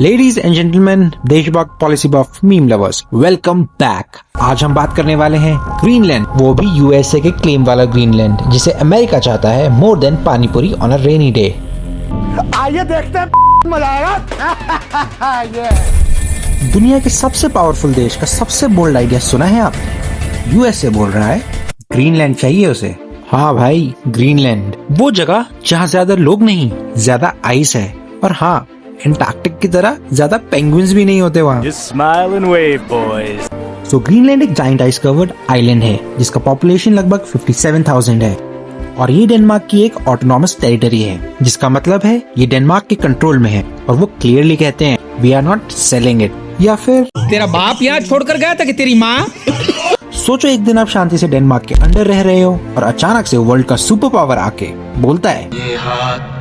Ladies and gentleman, देशभक्त, policy बफ, meme lovers, welcome back. आज हम बात करने वाले हैं ग्रीनलैंड, वो भी यूएसए के क्लेम वाला ग्रीनलैंड, जिसे अमेरिका चाहता है more than panipuri on a rainy day. आइए देखते हैं, मजा आएगा। दुनिया के सबसे पावरफुल देश का सबसे बोल्ड आइडिया सुना है आपने? यूएसए बोल रहा है ग्रीनलैंड चाहिए उसे। हाँ भाई, ग्रीनलैंड, वो जगह जहाँ ज्यादा लोग नहीं, ज्यादा आइस है, और हाँ, एंटार्क्टिक की तरह ज्यादा पेंगुइन्स भी नहीं होते वहाँ। Just smile and wave, boys. तो ग्रीनलैंड एक जाइंट आइस कवर्ड आइलैंड है जिसका पॉपुलेशन लगभग 57,000 है, और ये डेनमार्क की एक ऑटोनॉमस टेरिटरी है, जिसका मतलब है ये डेनमार्क के कंट्रोल में है, और वो क्लियरली कहते हैं we are not selling it. या फिर तेरा बाप यहाँ छोड़कर गया था कि तेरी माँ? सोचो एक दिन आप शांति से डेनमार्क के अंडर रह रहे हो और अचानक से वर्ल्ड का सुपर पावर आके बोलता है ये हाथ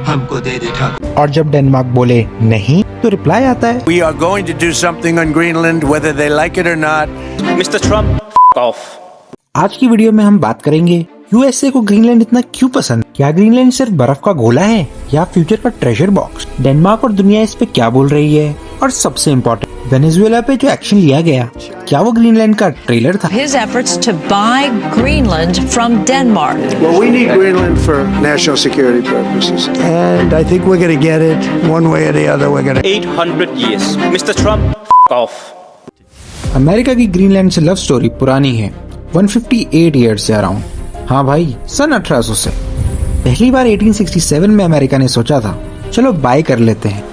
हमको दे दे ठाकुर। और जब डेनमार्क बोले नहीं, तो रिप्लाई आता है We are going to do something on Greenland, whether they like it or not. Mr. Trump, off. आज की वीडियो में हम बात करेंगे यूएसए को ग्रीनलैंड इतना क्यों पसंद। क्या ग्रीनलैंड सिर्फ बर्फ का गोला है या फ्यूचर का ट्रेजर बॉक्स? डेनमार्क और दुनिया इस पे क्या बोल रही है? और सबसे इम्पोर्टेंट, वेनेजुएला पे जो एक्शन लिया गया, क्या वो ग्रीनलैंड का ट्रेलर था? His efforts to buy Greenland from Denmark. Well, we need Greenland for national security purposes. And I think we're going to get it one way or the other. We're going to 800 years. Mr. Trump, off. America की Greenland से love story पुरानी है, 158 years से around. हाँ भाई, सन 1800 से। पहली बार 1867 में अमेरिका ने सोचा था चलो बाय कर लेते हैं।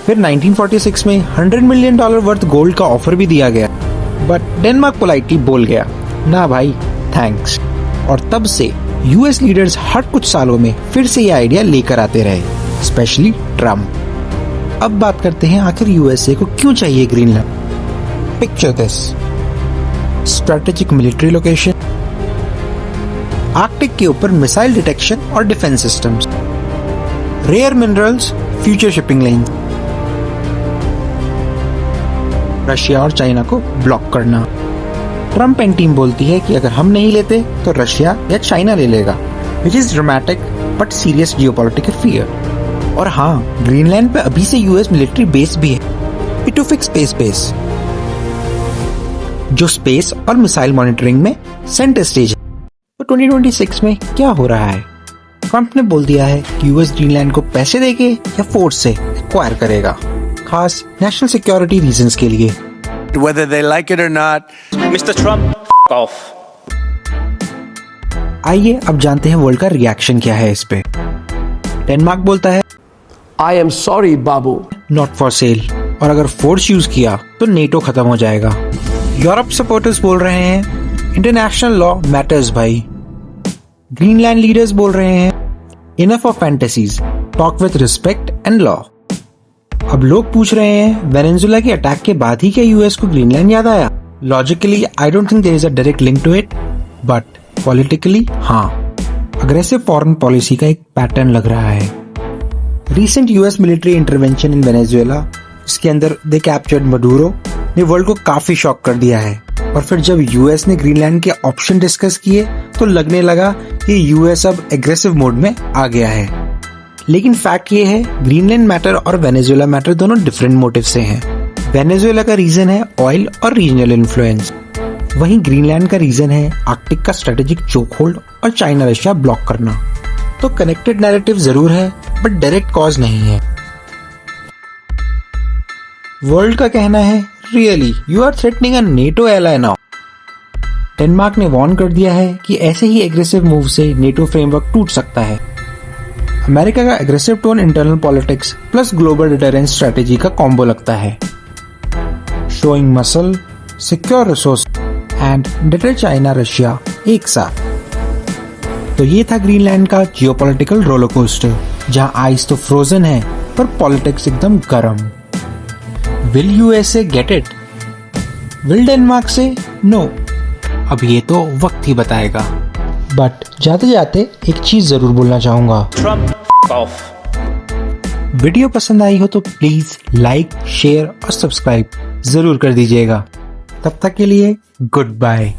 फिर 1946 में $100 मिलियन वर्थ गोल्ड का ऑफर भी दिया गया, बट डेनमार्क पोलाइटली बोल गया ना भाई, थैंक्स। और तब से यूएस लीडर्स हर कुछ सालों में फिर से ये आइडिया लेकर आते रहे, स्पेशली ट्रम्प। अब बात करते हैं आखिर यूएसए को क्यों चाहिए Greenland. Picture this, strategic military location, Arctic के ऊपर मिसाइल डिटेक्शन और defence systems, rare minerals, future shipping line, Russia और चाइना को ब्लॉक करना। ट्रम्प एंड टीम बोलती है कि अगर हम नहीं लेते तो रशिया या चाइना ले लेगा, which is dramatic but serious geopolitical fear. और हाँ, ग्रीनलैंड पे अभी से यूएस मिलिट्री बेस भी है, पिटुफिक स्पेस बेस, जो स्पेस और मिसाइल मॉनिटरिंग में सेंटर स्टेज है। तो 2026 में क्या हो रहा है? ट्रम्प ने बोल दिया है कि यूएस ग्रीनलैंड को पैसे देके या फोर्स से एक्वायर करेगा, खास नेशनल सिक्योरिटी रीजंस के लिए। Whether they like it or not. Mr. Trump, off. आइए अब जानते हैं वर्ल्ड का रिएक्शन क्या है इस पे। डेनमार्क बोलता है I am sorry, Babu, not for sale, और अगर फोर्स यूज किया तो नेटो खत्म हो जाएगा। यूरोप सपोर्टर्स बोल रहे हैं इंटरनेशनल लॉ मैटर्स भाई। ग्रीनलैंड लीडर्स बोल रहे हैं enough of fantasies, talk with respect and law. अब लोग पूछ रहे हैं वेनेजुएला के अटैक के बाद ही क्या यूएस को ग्रीनलैंड याद आया? Logically I don't think there is a direct link to it, but politically हाँ, अग्रेसिव फॉरेन पॉलिसी का एक पैटर्न लग रहा है। Recent US military intervention in Venezuela, इसके अंदर दे कैप्चर्ड मडूरो, ने वर्ल्ड को काफी शॉक कर दिया है। और फिर जब यूएस ने ग्रीनलैंड के ऑप्शन डिस्कस किए तो लगने लगा कि यूएस अब एग्रेसिव मोड में आ गया है। लेकिन फैक्ट ये है, ग्रीनलैंड मैटर और वेनेजुएला मैटर दोनों डिफरेंट मोटिव से हैं। वेनेजुएला का रीजन है ऑयल और रीजनल इन्फ्लुएंस, वहीं ग्रीनलैंड का रीजन है आर्कटिक का स्ट्रेटेजिक चोक होल्ड और चाइना रशिया ब्लॉक करना। तो कनेक्टेड नैरेटिव जरूर है, बट डायरेक्ट कॉज नहीं है। वर्ल्ड का कहना है really you are threatening a NATO ally now. Denmark ने वार्न कर दिया है कि ऐसे ही एग्रेसिव मूव से नेटो फ्रेमवर्क टूट सकता है। अमेरिका का aggressive tone internal politics plus global deterrence strategy का कॉम्बो लगता है, showing muscle, secure resource and deter China Russia एक साथ। तो ये था ग्रीनलैंड का जियोपॉलिटिकल रोलर कोस्टर, जहां आइस तो फ्रोजन है पर पॉलिटिक्स एकदम गर्म। Will USA get it? Will Denmark से नो? अब ये तो वक्त ही बताएगा। बट जाते जाते एक चीज जरूर बोलना चाहूंगा, Trump, off. वीडियो पसंद आई हो तो प्लीज लाइक, शेयर और सब्सक्राइब जरूर कर दीजिएगा। तब तक के लिए गुड बाय।